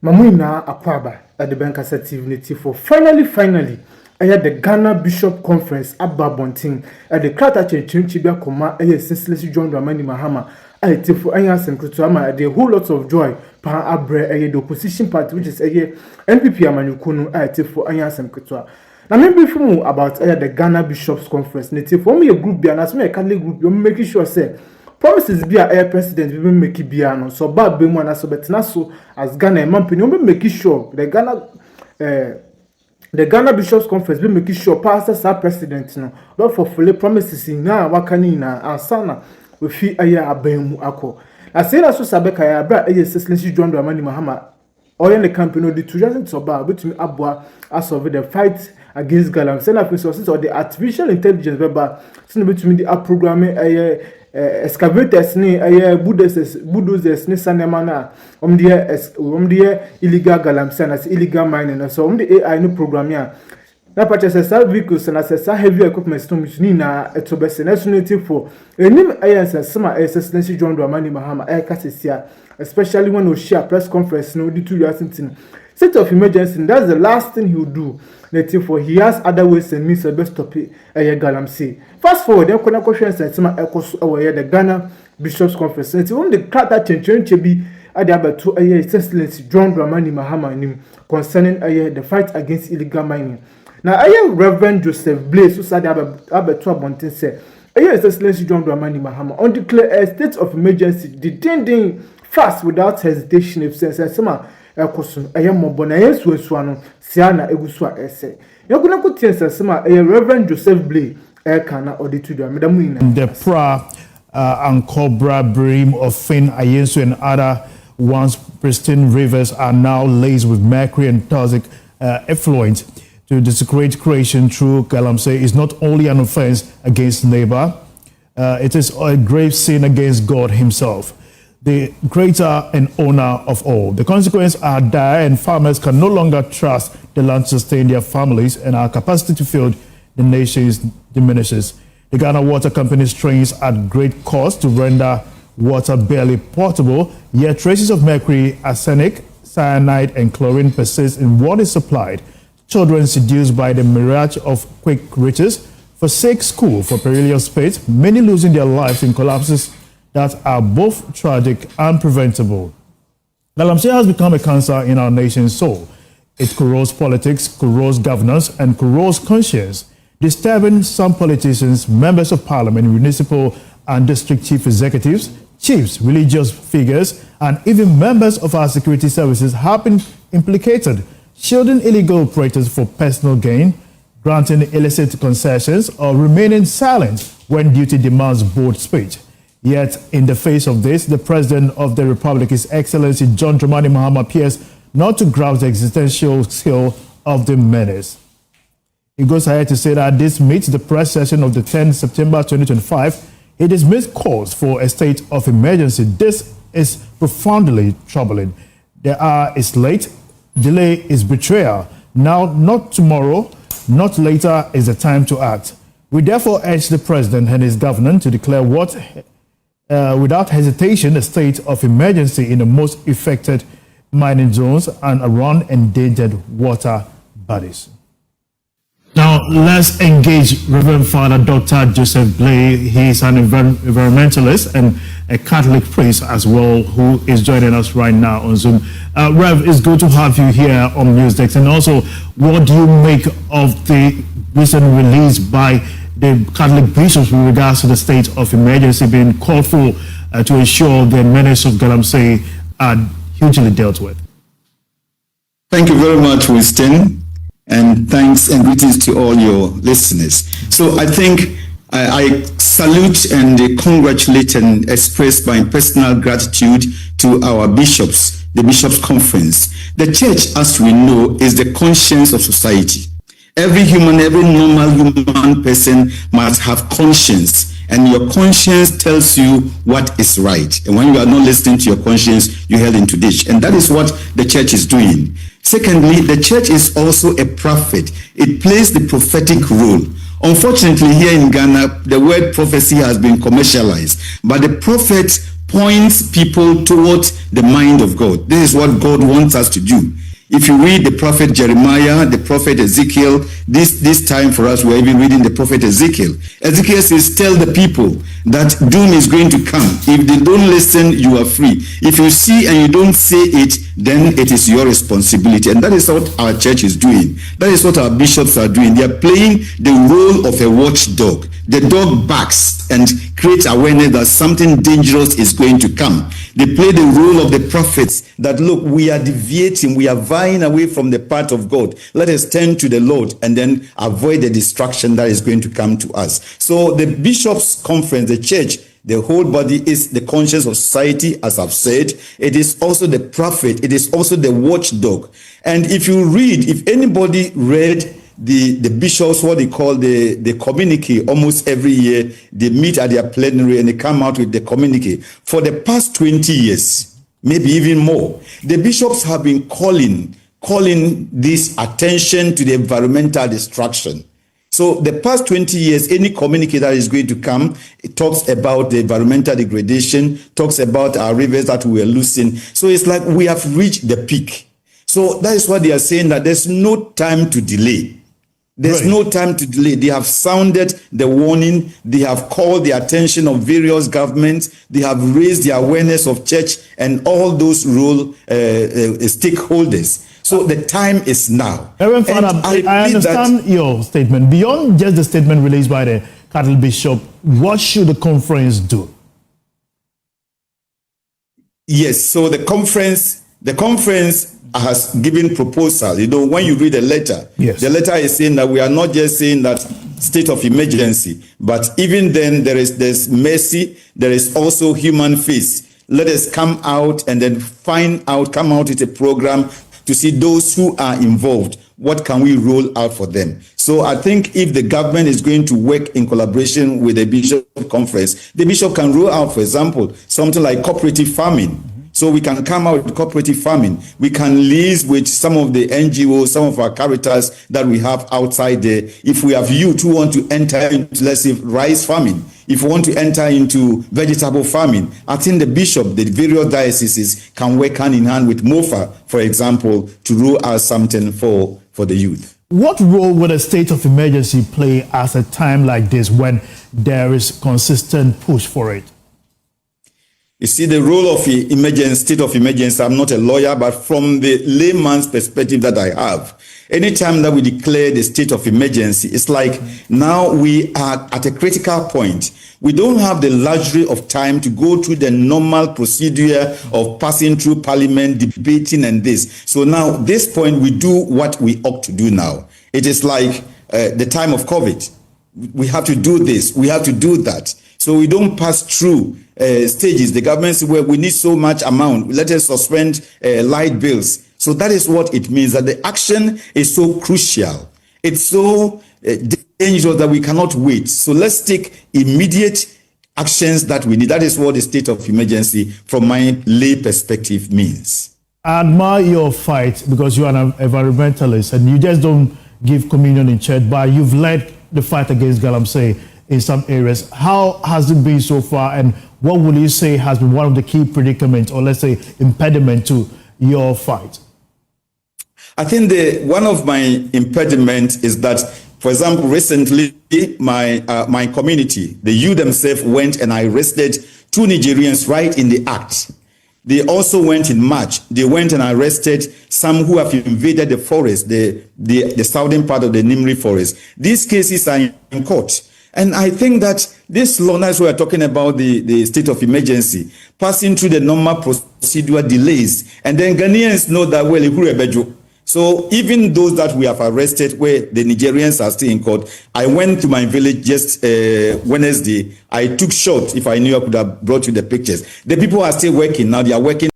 Mamuina Akwaba at the Bankasa TV for finally I had the Ghana Bishop Conference at Babonting at the Kratache Chibia Koma senseless John Dramani Mahama I take for Ayas and Kutuama at the whole lot of joy pa abre the opposition party which is a NPP Amanyukunu I take for Ayas and Kutua. Now maybe for about the Ghana Bishops Conference native for me a group be an as me a Catholic group you're making sure say promises be a president we will make it be no so bad be one as so as Ghana mamping we make sure the Ghana Bishops Conference we make sure pastors are president no but for fully promises in na wakanina asana we feel aya abemu ako I say that so sabeka ya bra aya seslensi John Dramani Mahama oil the campaign of the 2000 so bad between abwa as of the fight against galamsey na resources or the artificial intelligence whereby so between the programming excavators ni bulldozers ni sanema na the illegal galamsey na illegal mining so the AI no programming na purchase vehicles na heavy equipment ni na etobese na native for enim sama excellency John Dramani Mahama kasesia especially when we share press conference no the 2 years in state of emergency that's the last thing he will do native for he has other ways and means to best stop galamsey fast forward then kona question sama the Ghana Bishops Conference native on the character change be adabato excellency John Dramani Mahama nim concerning the fight against illegal mining. Now, Reverend Joseph Blaze, who said about 2 months, said, excellency John Dramani Mahama on declare a state of emergency, detaining fast without hesitation. If says, Sama, I am more bonus, Swano, Siana, Eguswa, essay. You're going to put yes, Sama, Reverend Joseph Blaze, Kana, or the Tudor, Madam the pra and Cobra Brim of Finn, Ayensu, and other once pristine rivers are now laced with mercury and toxic effluent. To desecrate creation through galamsey is not only an offense against neighbor, it is a grave sin against God himself, the creator and owner of all. The consequences are dire and farmers can no longer trust the land to sustain their families and our capacity to feed the nations diminishes. The Ghana Water Company strains at great cost to render water barely potable, yet traces of mercury, arsenic, cyanide and chlorine persist in what is supplied. Children seduced by the mirage of quick riches forsake school for perilous fate, many losing their lives in collapses that are both tragic and preventable. Galamsey has become a cancer in our nation's soul. It corrodes politics, corrodes governance, and corrodes conscience, disturbing some politicians, members of parliament, municipal and district chief executives, chiefs, religious figures, and even members of our security services have been implicated, shielding illegal operators for personal gain, granting illicit concessions, or remaining silent when duty demands bold speech. Yet, in the face of this, the President of the Republic, His Excellency John Dramani Mahama, appears not to grasp the existential scale of the menace. He goes ahead to say that this meets the press session of the 10th September 2025. It dismissed calls for a state of emergency. This is profoundly troubling. The hour is late. Delay is betrayal. Now, not tomorrow, not later is the time to act. We therefore urge the President and his government to declare without hesitation a state of emergency in the most affected mining zones and around endangered water bodies. Now, let's engage Reverend Father Dr. Joseph Blaze. He is an environmentalist and a Catholic priest as well, who is joining us right now on Zoom. Rev, it's good to have you here on Newsdesk. And also, what do you make of the recent release by the Catholic bishops with regards to the state of emergency being called for to ensure the menace of galamsey are hugely dealt with? Thank you very much, Winston. And thanks and greetings to all your listeners. So I think I salute and congratulate and express my personal gratitude to our bishops, the Bishops' Conference. The church, as we know, is the conscience of society. Every normal human person must have conscience. And your conscience tells you what is right. And when you are not listening to your conscience, you held into ditch. And that is what the church is doing. Secondly, the church is also a prophet. It plays the prophetic role. Unfortunately, here in Ghana, the word prophecy has been commercialized. But the prophet points people towards the mind of God. This is what God wants us to do. If you read the prophet Jeremiah, the prophet Ezekiel, this time for us, we're even reading the prophet Ezekiel. Ezekiel says, tell the people that doom is going to come. If they don't listen, you are free. If you see and you don't say it, then it is your responsibility. And that is what our church is doing. That is what our bishops are doing. They are playing the role of a watchdog. The dog barks and creates awareness that something dangerous is going to come. They play the role of the prophets that, look, we are deviating, we are vying away from the path of God. Let us turn to the Lord and then avoid the destruction that is going to come to us. So the bishops' conference, the church, the whole body is the conscience of society, as I've said. It is also the prophet. It is also the watchdog. And if you read, if anybody read the bishops, what they call the communique, almost every year, they meet at their plenary and they come out with the communique. For the past 20 years, maybe even more, the bishops have been calling this attention to the environmental destruction. So the past 20 years, any communique that is going to come, it talks about the environmental degradation, talks about our rivers that we are losing. So it's like we have reached the peak. So that is what they are saying, that there's no time to delay. There's no time to delay. They have sounded the warning. They have called the attention of various governments. They have raised the awareness of church and all those role stakeholders. So the time is now. Reverend Father, I understand your statement. Beyond just the statement released by the Catholic Bishop, what should the conference do? Yes, so the conference has given proposal. You know, when you read a letter, yes, the letter is saying that we are not just saying that state of emergency, but even then there's mercy, there is also human face. Let us come out and then come out with a program to see those who are involved. What can we roll out for them? So I think if the government is going to work in collaboration with the bishop conference, the bishop can roll out, for example, something like cooperative farming. So we can come out with cooperative farming. We can liaise with some of the NGOs, some of our Caritas that we have outside there. If we have youth who want to enter into, let's say, rice farming, if we want to enter into vegetable farming, I think the bishop, the various dioceses can work hand in hand with MOFA, for example, to roll out something for the youth. What role would a state of emergency play at a time like this when there is consistent push for it? You see, the role of state of emergency, I'm not a lawyer, but from the layman's perspective that I have, anytime that we declare the state of emergency, it's like now we are at a critical point. We don't have the luxury of time to go through the normal procedure of passing through parliament, debating and this. So now, this point, we do what we ought to do now. It is like the time of COVID. We have to do this. We have to do that. So we don't pass through stages. The government says, well, we need so much amount. Let us suspend light bills. So that is what it means, that the action is so crucial. It's so dangerous that we cannot wait. So let's take immediate actions that we need. That is what the state of emergency, from my lay perspective, means. I admire your fight because you are an environmentalist and you just don't give communion in church, but you've led the fight against galamsey in some areas. How has it been so far, and what would you say has been one of the key predicaments, or let's say impediment to your fight? I think one of my impediments is that, for example, recently my community, the youth themselves went and arrested 2 Nigerians right in the act. They also went in March. They went and arrested some who have invaded the forest, the southern part of the Nimri forest. These cases are in court. And I think that this law, as we are talking about the state of emergency, passing through the normal procedural delays, and then Ghanaians know that, well, so even those that we have arrested, where the Nigerians are still in court, I went to my village just Wednesday. I took shots. If I knew, I could have brought you the pictures. The people are still working now. They are working